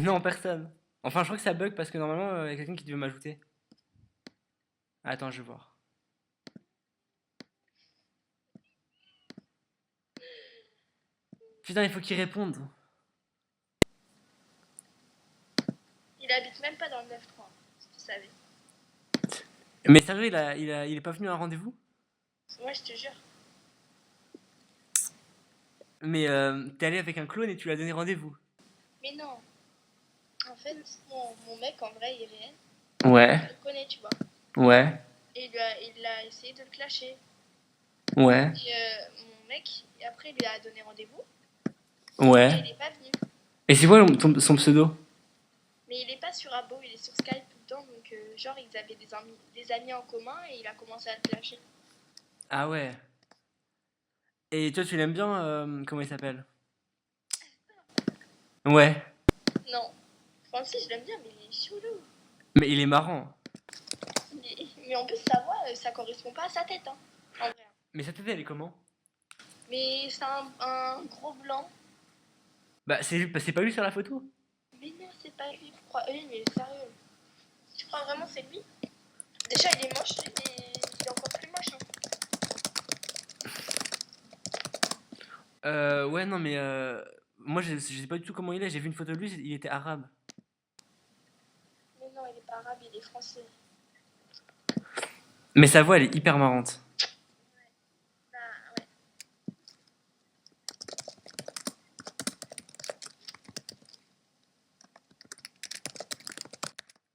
Non, personne. Enfin, je crois que ça bug parce que normalement, il y a quelqu'un qui devait m'ajouter. Attends, je vais voir. Putain, il faut qu'il réponde. Il habite même pas dans le 9-3, si tu savais. Mais sérieux, il est pas venu à un rendez-vous? Moi, je te jure. Mais t'es allé avec un clone et tu lui as donné rendez-vous? Mais non. En fait, mon mec, en vrai, il est réel. Ouais, Je le connais, tu vois. ouais, Et il a essayé de le clasher. ouais, Et mon mec, après, il lui a donné rendez-vous. Et ouais. il est pas venu. Et c'est quoi son pseudo? Mais il est pas sur Abo, il est sur Skype tout le temps. Donc, genre, ils avaient des amis en commun et il a commencé à le clasher. Ah ouais. Et toi, tu l'aimes bien, comment il s'appelle? Ouais. Non. Francis, je l'aime bien, mais il est chelou. Mais il est marrant. Mais en plus, sa voix, ça correspond pas à sa tête, hein. En vrai. Mais sa tête, elle est comment? Mais c'est un gros blanc. Bah, c'est pas lui sur la photo? Mais non, c'est pas lui. Oui, mais sérieux. Tu crois vraiment c'est lui? Déjà, il est moche, mais il est encore plus moche, hein. Ouais, non, mais moi, je sais pas du tout comment il est. J'ai vu une photo de lui, il était arabe. Mais non, il est pas arabe, il est français. Mais sa voix, elle est hyper marrante. Bah, ouais.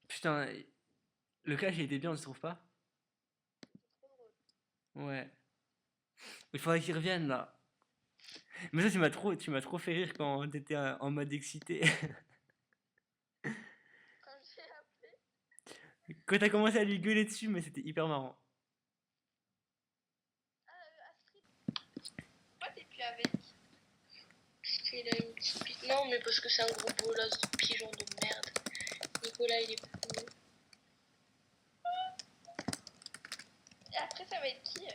Putain, le clash, il était bien, tu trouves pas? Ouais. Il faudrait qu'il revienne, là. Mais ça, tu m'as trop fait rire quand t'étais en mode excité. Quand j'ai appelé, Quand t'as commencé à lui gueuler dessus, mais c'était hyper marrant. Astrid, pourquoi t'es plus avec? Parce qu'il a une petite pique. Non, mais parce que c'est un gros bolasse de pigeon de merde. Nicolas, il est fou. Et après, ça va être qui?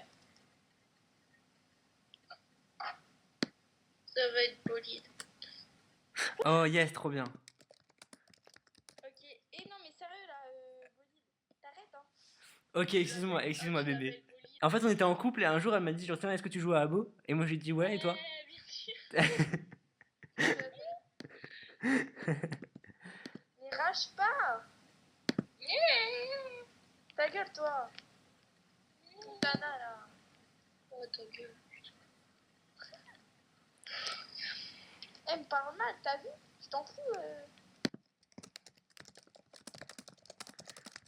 Ça va être Bolide. Oh, yes, trop bien. Ok. Et non, mais sérieux, là, Bolide, t'arrêtes, hein. Ok, excuse-moi, Moi, excuse-moi, tu l'appelles bébé. Bolide. En fait, on était en couple et un jour, elle m'a dit, genre, tiens, est-ce que tu joues à Abo? Et moi, j'ai dit, ouais, et toi? Ouais, bien sûr. Tu m'avais. Mais rage pas. Ta gueule, toi. Montana, là. Oh, ta gueule. Elle me parle mal, t'as vu? Tu t'en fous, tu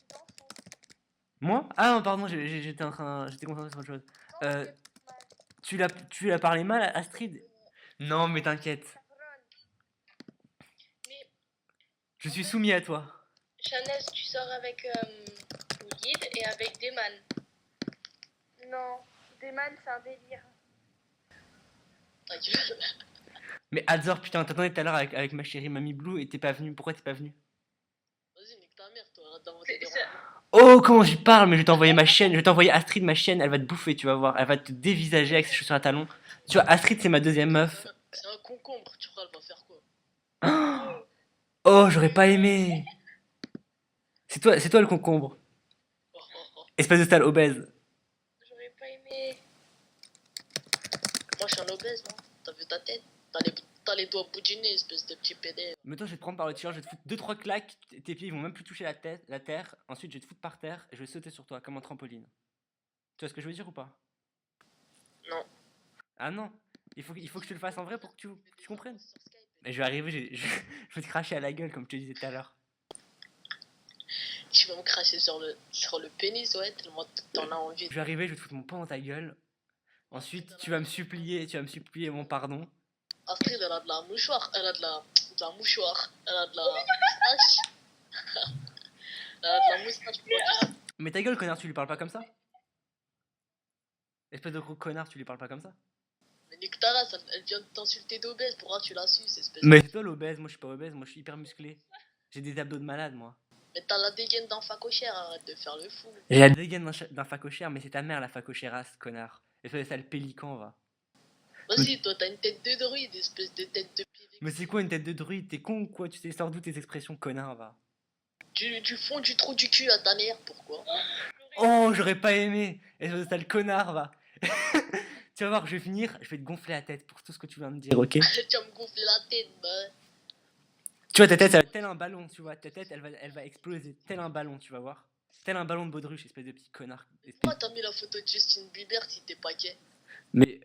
t'en fous. Moi? Ah non, pardon, j'étais concentré sur autre chose. Quand tu Euh, me parles mal. tu l'as parlé mal à Astrid? Non, mais t'inquiète. Cabron. Mais Je en suis fait, soumis à toi. Chanel, tu sors avec Oulid et avec Deman. Non, Deman, c'est un délire. Ta gueule. Mais Azor, putain, t'attendais tout à l'heure avec ma chérie Mamie Blue et t'es pas venu. Pourquoi t'es pas venu? Vas-y, nique ta mère, toi, arrête d'inventer des rendez-vous. Oh, comment j'y parle, mais je vais t'envoyer ma chaîne, je vais t'envoyer Astrid, ma chaîne, elle va te bouffer, tu vas voir, elle va te dévisager avec ses chaussures à talons. Tu vois, Astrid, c'est ma deuxième meuf. C'est un concombre, tu crois, elle va faire quoi? Oh, j'aurais pas aimé. C'est toi le concombre. Oh, oh, oh. Espèce de sale obèse. J'aurais pas aimé. Moi, je suis un obèse, moi. T'as vu ta tête? T'as les doigts boudinés, espèce de petit PD. Mais toi, je vais te prendre par le tirant, je vais te foutre deux trois claques, tes pieds ils vont même plus toucher la terre. Ensuite, je vais te foutre par terre et je vais sauter sur toi comme un trampoline. Tu vois ce que je veux dire ou pas? Non. Ah non, il faut que je te le fasse en vrai pour que tu comprennes. Mais je vais arriver, je vais te cracher à la gueule comme je te disais tout à l'heure. Tu vas me cracher sur le pénis, ouais, tellement t'en as envie. Je vais arriver, je vais te foutre mon poing dans ta gueule. Ensuite, tu vas me supplier mon pardon. Astrid, elle a de la mouchoir, elle a de la mouchoir, elle a de la moustache, elle a de la moustache pour dire. Mais ta gueule, connard, tu lui parles pas comme ça? Espèce de gros connard, tu lui parles pas comme ça? Mais nique ta race, elle vient de t'insulter d'obèse, pourquoi tu la suces, espèce de. Mais c'est toi l'obèse, moi je suis pas obèse, moi je suis hyper musclé. J'ai des abdos de malade, moi. Mais t'as la dégaine d'un facochère, arrête de faire le fou. J'ai la dégaine d'un facochère, mais c'est ta mère la facocherasse, connard. Espèce de sale pélican, va. Vas-y, toi, t'as une tête de druide, espèce de tête de PV. Mais c'est quoi une tête de druide? T'es con ou quoi? Tu sais, sors d'où tes expressions, connard, va. Du fond du trou du cul à ta mère, pourquoi? Oh, j'aurais pas aimé! Espèce de sale connard, va. Tu vas voir, je vais venir, je vais te gonfler la tête pour tout ce que tu viens de dire, ok? Tu vas me gonfler la tête, bah. Tu vois, ta tête, ça va être tel un ballon, tu vois. Ta tête, elle va exploser tel un ballon, tu vas voir. Tel un ballon de baudruche, espèce de petit connard. Pourquoi t'as mis la photo de Justin Bieber si t'es pas gay? Mais,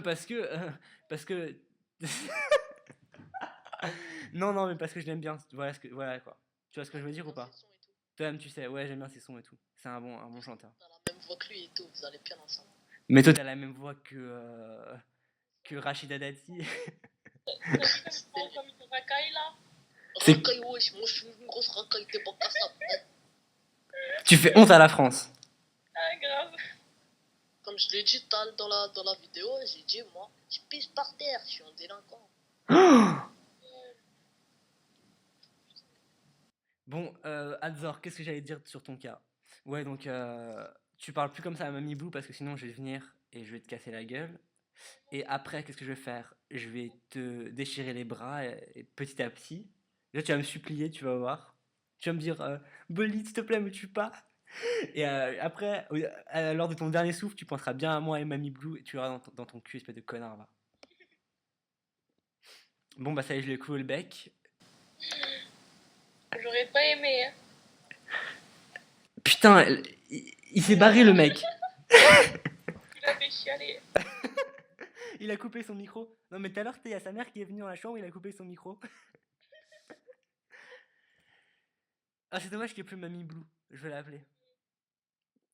parce que... non, non, mais parce que je l'aime bien. Voilà quoi. Tu vois ce que je veux dire ou pas? Toi-même, tu sais, ouais, j'aime bien ses sons et tout. C'est un bon chanteur. T'as la même voix que lui et tout, vous allez bien ensemble. Mais toi, t'as la même voix que Rachida Dati. Comme une racaille là. C'est- Racaille, wesh, moi je suis une grosse racaille, t'es pas qu'à ça. Tu fais honte à la France. Ah, grave. Comme je l'ai dit dans la vidéo, j'ai dit, moi, je pisse par terre, je suis un délinquant. Bon, Adzor, qu'est-ce que j'allais te dire sur ton cas? Ouais, donc, tu parles plus comme ça à Mamie Blue parce que sinon je vais venir et je vais te casser la gueule. Et après, qu'est-ce que je vais faire? Je vais te déchirer les bras et petit à petit. Là, tu vas me supplier, tu vas voir. Tu vas me dire, Bolide, s'il te plaît, me tue pas. Et après, lors de ton dernier souffle, tu penseras bien à moi et Mamie Blue et tu auras dans ton cul, espèce de connard, va. Bon, bah ça y est, je lui ai cloué le bec. J'aurais pas aimé. Hein. Putain, il s'est barré le mec. Il avait chialé. Il a coupé son micro. Non, mais tout à l'heure, il y a sa mère qui est venue dans la chambre, il a coupé son micro. Ah, c'est dommage qu'il n'y ait plus Mamie Blue. Je vais l'appeler.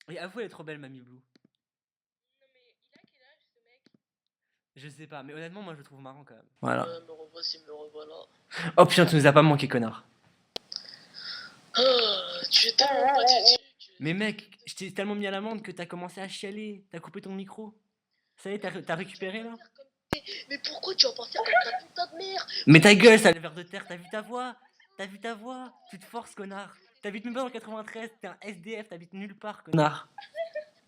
Et avoue, elle est trop belle, Mamie Blue. Non, mais il a quel âge ce mec? Je sais pas, mais honnêtement, moi je le trouve marrant quand même. Voilà. Me revoici, me revoilà. Oh putain, tu nous as pas manqué, connard. Tu es tellement pathétique. Mais mec, je t'ai tellement mis à l'amende que t'as commencé à chialer. T'as coupé ton micro. Ça y est, t'as récupéré là? Mais pourquoi tu vas pas faire comme ta putain de mère? Mais ta gueule, sale verre de terre, t'as vu ta voix? T'as vu ta voix? Tu te forces, connard. T'habites même pas dans 93, t'es un SDF, t'habites nulle part, connard.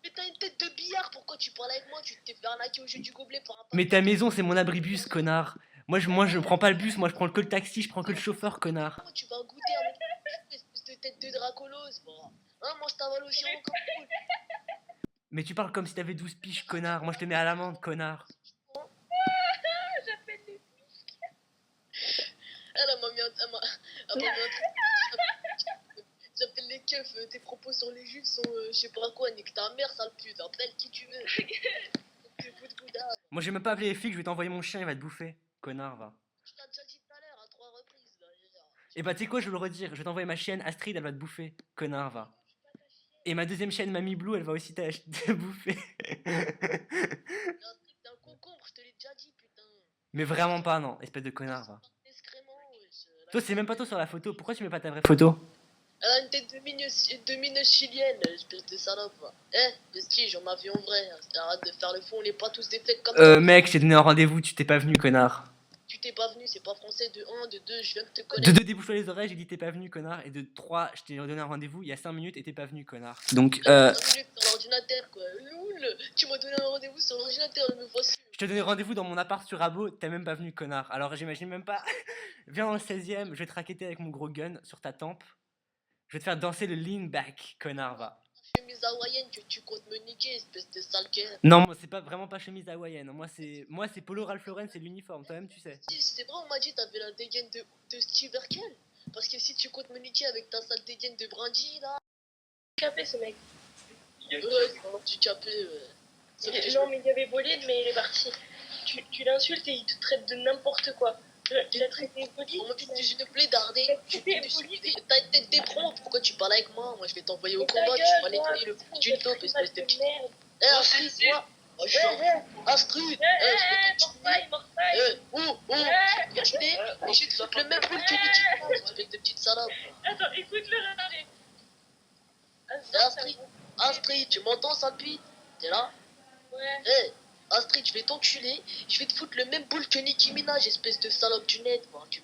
Mais t'as une tête de billard, pourquoi tu parles avec moi? Tu t'es fait arnaquer au jeu du gobelet par un Mais ta maison, c'est mon abribus, connard. Moi, je prends pas le bus, moi je prends que le taxi, je prends que le chauffeur, connard. Tu vas goûter à mon espèce de tête de dracolos, va. Hein, mange ta valoche comme cool. Mais tu parles comme si t'avais 12 piges, connard. Moi je te mets à l'amende, connard. J'appelle les... Elle m'a mis un j'appelle les keufs, tes propos sur les juifs sont je sais pas quoi, nique ta mère, sale pute, appelle qui tu veux. Moi j'ai même pas appelé les flics, je vais t'envoyer mon chien, il va te bouffer. Connard, va. Je t'ai déjà dit tout à l'heure à 3 reprises là. Et bah tu sais quoi, je vais le redire, je vais t'envoyer ma chienne Astrid, elle va te bouffer. Connard, va. Et ma deuxième chaîne Mamie Blue, elle va aussi te bouffer. T'es un concombre, je te l'ai déjà dit, putain. Mais vraiment pas, non, espèce de connard, va. Excrément, wesh. Toi, c'est même pas toi sur la photo, pourquoi tu mets pas ta vraie photo? Elle a une tête de mine chilienne, espèce de salope. Eh, vestige, on m'a vu en vrai. Arrête de faire le fond, on n'est pas tous des flics comme ça. Mec, je t'ai donné un rendez-vous, tu t'es pas venu, connard. Tu t'es pas venu, c'est pas français. De 1, de 2, je viens de te De connaître. 2, débouche-toi les oreilles, j'ai dit t'es pas venu, connard. Et de 3, je t'ai donné un rendez-vous il y a 5 minutes et t'es pas venu, connard. Donc, 5 minutes sur l'ordinateur, quoi. Loul, tu m'as donné un rendez-vous sur l'ordinateur, me voici. je te donnais rendez-vous dans mon appart sur Abo, t'es même pas venu, connard. Alors j'imagine même pas. Viens dans le 16ème, je vais te raqueter avec mon gros gun sur ta tempe. Je vais te faire danser le lean back, connard, va. Chemise hawaïenne, tu comptes me niquer, espèce de sale gueule. Non, moi c'est pas vraiment pas chemise hawaïenne. Moi c'est polo Ralph Lauren, c'est l'uniforme, toi-même tu sais. Si, c'est vrai, on m'a dit t'avais la dégaine de Steve Urkel. Parce que si tu comptes me niquer avec ta sale dégaine de Brandy, là. Capé ce mec. Ouais, c'est un petit capé. Ça me fait Non, mais il y avait Bolide, mais il est parti. Tu l'insultes et il te traite de n'importe quoi. Il a traité Bolide. On m'a dit que tu es une blédardée. T'as une tête d'éperon, pourquoi tu parles avec moi? Moi je vais t'envoyer au combat, tu vas nettoyer le fou d'une taupe, espèce de petite. Eh, Astrid, moi. Oh, je suis Astrid. Viens chuler. Et je vais te foutre le même boule que Nicky, espèce de petite salope. Attends, écoute-le râler. Astrid, tu m'entends, sale pute? T'es là? Ouais. Eh, Astrid, je vais t'enculer. Je vais te foutre le même boule que Nicki Minaj, espèce de salope du net.